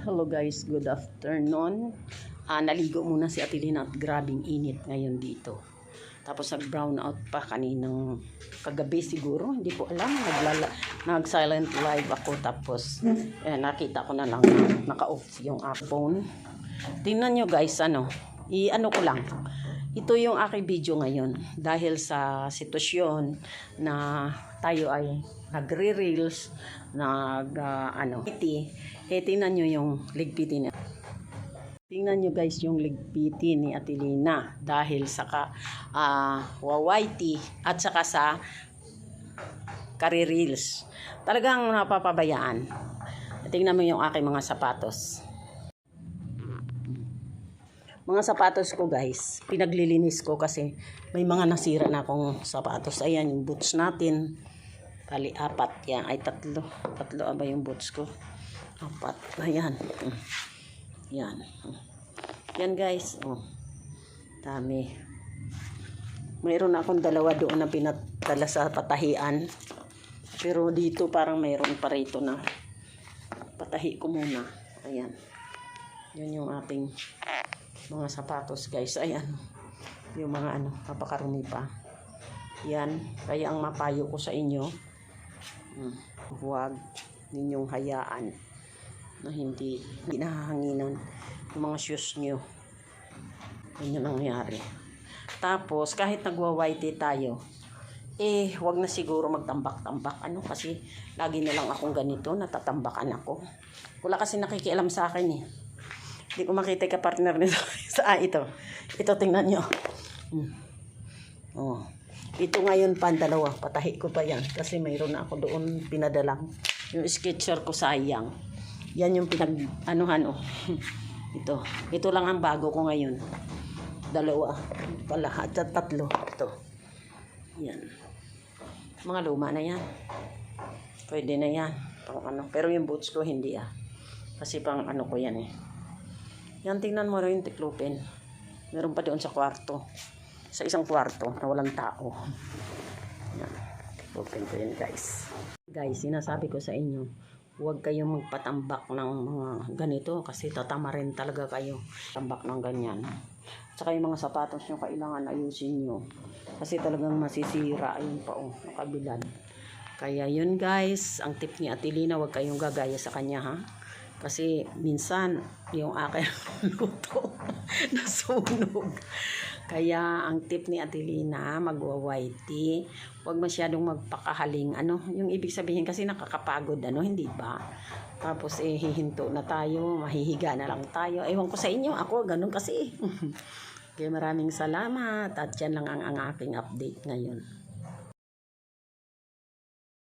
Hello guys, good afternoon. Naligo muna si Ate Lina at grabing init ngayon dito. Tapos nag-brown out pa kaninang kagabi siguro, hindi ko alam. Nag-silent live ako tapos nakita ko na lang na naka-off yung phone. Tingnan nyo guys, i-ano ko lang. Ito yung aking video ngayon dahil sa sitwasyon na tayo ay nagre-reels, tingnan nyo yung ligpiti niya. Tingnan nyo guys yung ligpiti ni Ate Lina dahil sa wawaiti at saka sa kare-reels. Talagang napapabayaan. Tingnan mo yung aking mga sapatos. Mga sapatos ko guys, pinaglilinis ko kasi may mga nasira na akong sapatos. Ayan yung boots natin. Bali, 4 yan. Ay, 3. 3 ba yung boots ko? 4. Ayan. Yan. Yan guys. Dami. Mayroon akong 2 doon na pinadala sa patahian. Pero dito parang mayroon pa rito na patahi ko muna. Ayan. Yan yung ating mga sapatos guys. Ayan. Yung mga napakarumi pa. Yan. Kaya ang mapayo ko sa inyo, huwag ninyong hayaan na hindi nahahanginan yung mga shoes nyo. Yun yung nangyari. Tapos kahit nagwa-whitey tayo, huwag na siguro magtambak-tambak. Kasi lagi na lang akong ganito, natatambakan ako. Wala kasi nakikialam sa akin eh. Hindi ko makita ka partner nito. Ito tingnan nyo. Ito ngayon pa 2, patahi ko pa yan kasi mayroon na ako doon pinadalang yung sketcher ko, sayang. Yan yung ito lang ang bago ko ngayon, 2 pala at 3 ito. Yan, mga luma na yan, pwede na yan pang pero yung boots ko hindi kasi pang ko yan yan. Tingnan mo rin yung tiklupin, meron pa doon sa kwarto, sa isang kwarto na walang tao. Yan. Open ko yun guys. Guys, sinasabi ko sa inyo, huwag kayong magpatambak ng mga ganito kasi tatama rin talaga kayo. Tambak ng ganyan. Tsaka yung mga sapatos nyo, kailangan ayusin nyo. Kasi talagang masisira yung nakabilad. Kaya yun guys, ang tip ni Ate Lina, huwag kayong gagaya sa kanya Kasi minsan, yung aking luto, nasunog. Kaya ang tip ni Ate Lina, magwa-whitey, huwag masyadong magpakahaling. Yung ibig sabihin kasi nakakapagod, hindi ba? Tapos hihinto na tayo, mahihiga na lang tayo. Ewan ko sa inyo, ako ganun kasi. Kaya maraming salamat at yan lang ang aking update ngayon.